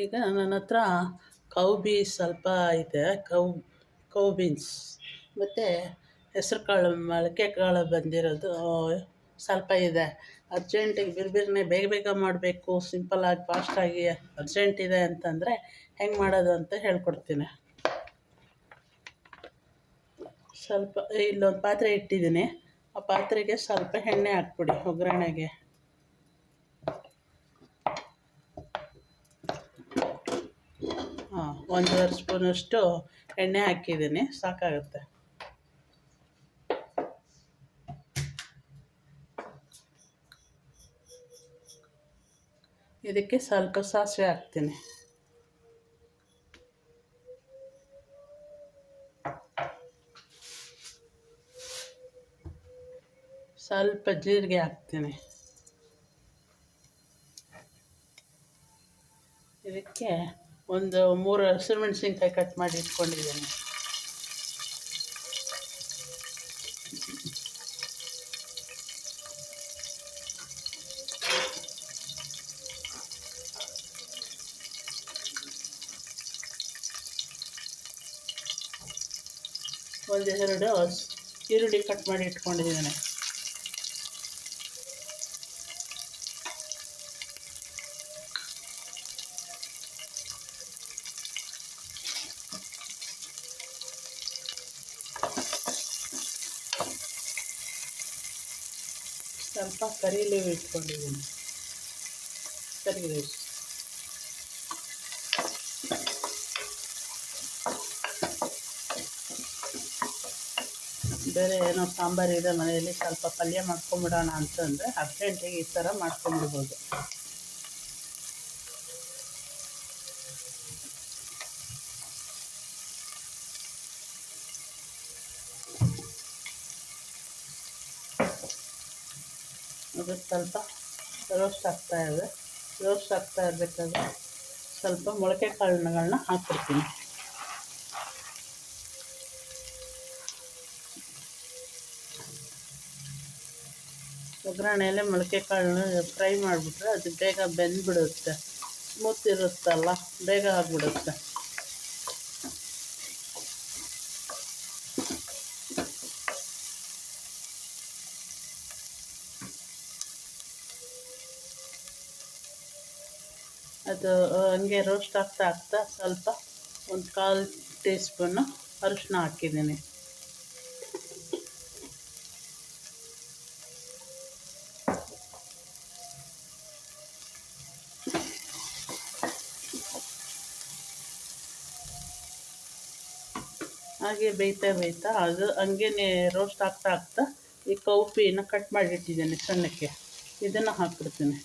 ಈಗ ನನ್ನ ಹತ್ರ ಕೌ ಬೀನ್ಸ್ ಸ್ವಲ್ಪ ಇದೆ. ಕೌ ಬೀನ್ಸ್ ಮತ್ತು ಹೆಸ್ರು ಕಾಳು ಮೊಳಕೆ ಕಾಳು ಬಂದಿರೋದು ಸ್ವಲ್ಪ ಇದೆ. ಅರ್ಜೆಂಟಿಗೆ ಬಿರ್ಬಿರ್ನೆ ಬೇಗ ಬೇಗ ಮಾಡಬೇಕು, ಸಿಂಪಲ್ಲಾಗಿ ಫಾಸ್ಟಾಗಿ ಅರ್ಜೆಂಟ್ ಇದೆ ಅಂತಂದರೆ ಹೆಂಗೆ ಮಾಡೋದು ಅಂತ ಹೇಳ್ಕೊಡ್ತೀನಿ. ಸ್ವಲ್ಪ ಇಲ್ಲೊಂದು ಪಾತ್ರೆ ಇಟ್ಟಿದ್ದೀನಿ. ಆ ಪಾತ್ರೆಗೆ ಸ್ವಲ್ಪ ಎಣ್ಣೆ ಹಾಕ್ಬಿಡಿ ಒಗ್ಗರಣೆಗೆ. ಹಾಂ, 1.5 ಸ್ಪೂನಷ್ಟು ಎಣ್ಣೆ ಹಾಕಿದ್ದೀನಿ, ಸಾಕಾಗುತ್ತೆ. ಇದಕ್ಕೆ ಸ್ವಲ್ಪ ಸಾಸಿವೆ ಹಾಕ್ತೀನಿ. ಸ್ವಲ್ಪ ಜೀರಿಗೆ ಹಾಕ್ತೀನಿ. ಇದಕ್ಕೆ ಒಂದು 3 ಹಸಿರುಮೆಣಸಿನ್ಕಾಯಿ ಕಟ್ ಮಾಡಿ ಇಟ್ಕೊಂಡಿದ್ದೀನಿ. ಒಂದೆರಡು ಈರುಳ್ಳಿ ಕಟ್ ಮಾಡಿ ಇಟ್ಕೊಂಡಿದ್ದೀನಿ. ಸ್ವಲ್ಪ ಕರಿಲೇವು ಇಟ್ಕೊಂಡಿದ್ದೀನಿ, ಕರಿಲೇವು. ಬೇರೆ ಏನೋ ಸಾಂಬಾರಿದೆ ಮನೆಯಲ್ಲಿ, ಸ್ವಲ್ಪ ಪಲ್ಯ ಮಾಡ್ಕೊಂಬಿಡೋಣ ಅಂತಂದರೆ ಅರ್ಜೆಂಟಿಗೆ ಈ ಥರ ಮಾಡ್ಕೊಂಬಿಡ್ಬೋದು. ಅದು ಸ್ವಲ್ಪ ರೋಸ್ಟ್ ಆಗ್ತಾ ಇರಬೇಕಾದ್ರೆ ಸ್ವಲ್ಪ ಮೊಳಕೆ ಕಾಳುಗಳನ್ನ ಹಾಕ್ಬಿಡ್ತೀನಿ. ಒಗ್ಗರಣೆಯಲ್ಲೇ ಮೊಳಕೆ ಕಾಳನ್ನ ಫ್ರೈ ಮಾಡಿಬಿಟ್ರೆ ಅದು ಬೇಗ ಬೆಂದ್ಬಿಡುತ್ತೆ. ಸ್ಮೂತ್ ಇರುತ್ತಲ್ಲ, ಬೇಗ ಆಗಿಬಿಡುತ್ತೆ. ಅದು ಹಂಗೆ ರೋಸ್ಟ್ ಆಗ್ತಾ ಸ್ವಲ್ಪ ಒಂದು 1/4 ಟೀ ಸ್ಪೂನು ಅರಿಶಿನ ಹಾಕಿದ್ದೀನಿ. ಹಾಗೆ ಬೇಯ್ತಾ ಅದು ಹಂಗೇ ರೋಸ್ಟ್ ಆಗ್ತಾ ಈ ಕೌಪಿನ ಕಟ್ ಮಾಡಿಟ್ಟಿದ್ದೀನಿ ಸಣ್ಣಕ್ಕೆ, ಇದನ್ನು ಹಾಕ್ಬಿಡ್ತೀನಿ.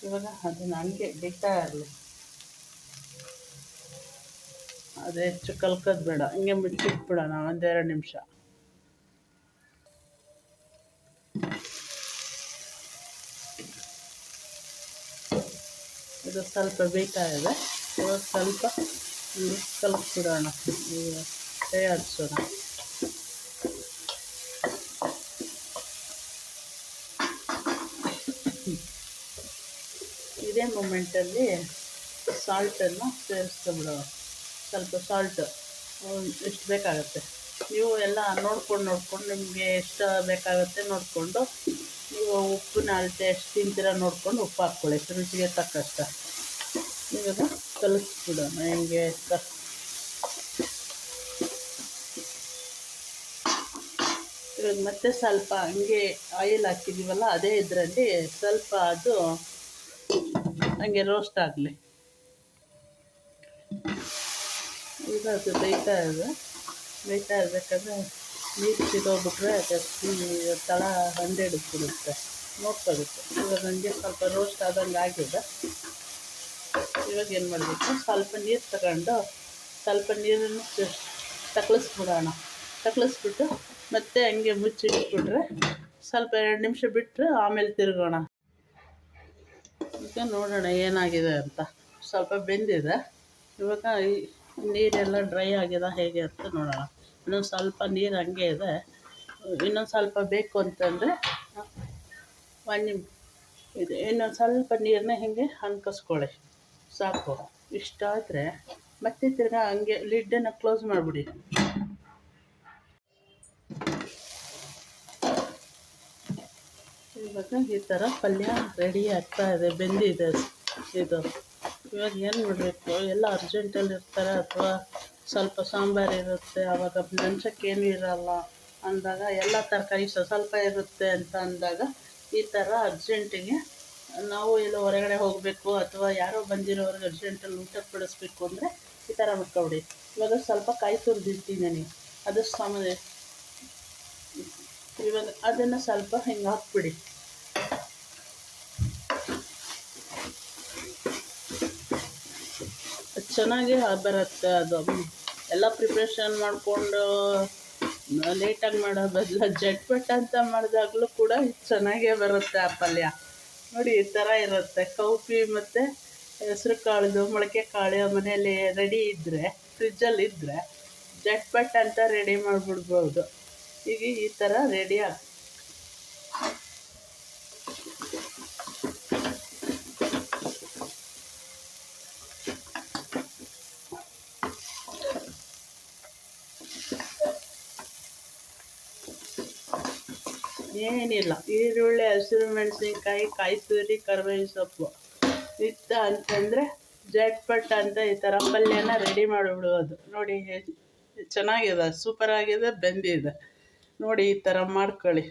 ಇವಾಗ ಅದನ್ನು ಹಂಗೆ ಬೇಯ್ತಾ ಇರಲಿ, ಅದು ಹೆಚ್ಚು ಕಲ್ಕೋದು ಬೇಡ, ಹಂಗೆ ಮುಚ್ಚಿಟ್ಬಿಡೋಣ 1-2 ನಿಮಿಷ. ಇದು ಸ್ವಲ್ಪ ಬೇಯ್ತಾ ಇದೆ. ಇವಾಗ ಸ್ವಲ್ಪ ಕಲಸ್ಬಿಡೋಣ, ಕೈ ಆಡಿಸೋಣ. ಇದೇ ಮೂಮೆಂಟಲ್ಲಿ ಸಾಲ್ಟನ್ನು ಸೇರಿಸ್ಕೊಂಬಿಡೋಣ. ಸ್ವಲ್ಪ ಸಾಲ್ಟ್ ಎಷ್ಟು ಬೇಕಾಗುತ್ತೆ ನೀವು ಎಲ್ಲ ನೋಡ್ಕೊಂಡು ನಿಮಗೆ ಎಷ್ಟು ಬೇಕಾಗುತ್ತೆ ನೋಡಿಕೊಂಡು, ನೀವು ಉಪ್ಪಿನ ಅಳತೆ ಎಷ್ಟು ತಿಂತೀರ ನೋಡ್ಕೊಂಡು ಉಪ್ಪು ಹಾಕ್ಕೊಳ್ಳಿ, ರುಚಿಗೆ ತಕ್ಕಷ್ಟು. ಇವಾಗ ಕಲಿಸ್ಬಿಡೋಣ ಹೆಂಗೆ ಅಂತ. ಇವಾಗ ಮತ್ತೆ ಸ್ವಲ್ಪ ಹಂಗೆ ಆಯಿಲ್ ಹಾಕಿದ್ದೀವಲ್ಲ, ಅದೇ ಇದರಲ್ಲಿ ಸ್ವಲ್ಪ ಅದು ಹಂಗೆ ರೋಸ್ಟ್ ಆಗಲಿ. ಈಗ ಅದು ಬೇಯ್ತಾ ಇರಬೇಕಾದ್ರೆ ನೀರು ಸಿಗೋಗ್ಬಿಟ್ರೆ ಜಾಸ್ತಿ ತಳ ಹಂಡಿಡ್ಬಿಡುತ್ತೆ, ನೋಡ್ಕೋಬೇಕು. ಇವಾಗ ನನಗೆ ಸ್ವಲ್ಪ ರೋಸ್ಟ್ ಆದಂಗೆ ಆಗಿದೆ. ಇವಾಗ ಏನು ಮಾಡಬೇಕು, ಸ್ವಲ್ಪ ನೀರು ತಗೊಂಡು ಸ್ವಲ್ಪ ನೀರನ್ನು ತಕ್ಕಳಿಸ್ಬಿಟ್ಟು ಮತ್ತೆ ಹಂಗೆ ಮುಚ್ಚಿಟ್ಬಿಟ್ರೆ ಸ್ವಲ್ಪ 2 ನಿಮಿಷ ಬಿಟ್ಟರೆ ಆಮೇಲೆ ತಿರುಗೋಣ. ಈಗ ನೋಡೋಣ ಏನಾಗಿದೆ ಅಂತ. ಸ್ವಲ್ಪ ಬೆಂದಿದೆ. ಇವಾಗ ಈ ನೀರೆಲ್ಲ ಡ್ರೈ ಆಗಿದೆ ಹೇಗೆ ಅಂತ ನೋಡೋಣ. ಇನ್ನೊಂದು ಸ್ವಲ್ಪ ನೀರು ಹಂಗೆ ಇದೆ, ಇನ್ನೊಂದು ಸ್ವಲ್ಪ ಬೇಕು ಅಂತಂದರೆ ಇದು ಇನ್ನೊಂದು ಸ್ವಲ್ಪ ನೀರನ್ನ ಹಿಂಗೆ ಹಂಕಸ್ಕೊಳ್ಳಿ ಸಾಕು. ಇಷ್ಟ ಆದರೆ ಮತ್ತೆ ತಿರ್ಗಾ ಹಂಗೆ ಲಿಡ್ಡನ್ನು ಕ್ಲೋಸ್ ಮಾಡಿಬಿಡಿ. ಇವಾಗ ಈ ಥರ ಪಲ್ಯ ರೆಡಿ ಆಗ್ತಾ ಇದೆ, ಬೆಂದಿದೆ ಇದು. ಇವಾಗ ಏನು ಮಾಡಬೇಕು, ಎಲ್ಲ ಅರ್ಜೆಂಟಲ್ಲಿ ಇರ್ತಾರೆ ಅಥವಾ ಸ್ವಲ್ಪ ಸಾಂಬಾರು ಇರುತ್ತೆ, ಆವಾಗ ನೆಂಚಕ್ಕೇನು ಇರಲ್ಲ ಅಂದಾಗ, ಎಲ್ಲ ತರಕಾರಿ ಸ್ವಲ್ಪ ಇರುತ್ತೆ ಅಂತ ಅಂದಾಗ ಈ ಥರ ಅರ್ಜೆಂಟಿಗೆ ನಾವು ಎಲ್ಲೋ ಹೊರಗಡೆ ಹೋಗಬೇಕು ಅಥವಾ ಯಾರೋ ಬಂದಿರೋರಿಗೆ ಅರ್ಜೆಂಟಲ್ಲಿ ಊಟಕ್ಕೆ ಬಡಿಸ್ಬೇಕು ಅಂದರೆ ಈ ಥರ ಮಾಡ್ಕೊಬಿಡಿ. ಇವಾಗ ಸ್ವಲ್ಪ ಕಾಯಿ ತುರಿದಿಟ್ಟಿದ್ದೀನಿ, ಅದು ಸಾಮಾನ್ಯ. ಇವಾಗ ಅದನ್ನು ಸ್ವಲ್ಪ ಹಿಂಗೆ ಹಾಕ್ಬಿಡಿ. ಚೆನ್ನಾಗಿ ಬರುತ್ತೆ ಅದು. ಎಲ್ಲ ಪ್ರಿಪ್ರೇಷನ್ ಮಾಡಿಕೊಂಡು ಲೇಟಾಗಿ ಮಾಡೋ ಬದಲು ಜಟ್ಪಟ್ ಅಂತ ಮಾಡಿದಾಗಲೂ ಕೂಡ ಚೆನ್ನಾಗೇ ಬರುತ್ತೆ ಆ ಪಲ್ಯ. ನೋಡಿ ಈ ಥರ ಇರುತ್ತೆ. ಕೌಪಿ ಮತ್ತು ಹೆಸ್ರು ಕಾಳ್ದು ಮೊಳಕೆ ಕಾಳು ಮನೆಯಲ್ಲಿ ರೆಡಿ ಇದ್ದರೆ, ಫ್ರಿಜ್ಜಲ್ಲಿ ಇದ್ದರೆ ಜಟ್ಪಟ್ ಅಂತ ರೆಡಿ ಮಾಡಿಬಿಡ್ಬೋದು. ಈಗ ಈ ಥರ ರೆಡಿ ಏನಿಲ್ಲ, ಈರುಳ್ಳಿ, ಹಸಿರು ಮೆಣಸಿನ್ಕಾಯಿ, ಕಾಯಿ ತುರಿ, ಕರಿಬೇವಿನ ಸೊಪ್ಪು ಇತ್ತ ಅಂತಂದರೆ ಜಟ್ಪಟ್ ಅಂತ ಈ ಥರ ಪಲ್ಯನ ರೆಡಿ ಮಾಡಿಬಿಡೋದು. ನೋಡಿ ಚೆನ್ನಾಗಿದೆ, ಸೂಪರಾಗಿದೆ, ಬೆಂದಿದೆ. ನೋಡಿ ಈ ಥರ ಮಾಡ್ಕೊಳ್ಳಿ.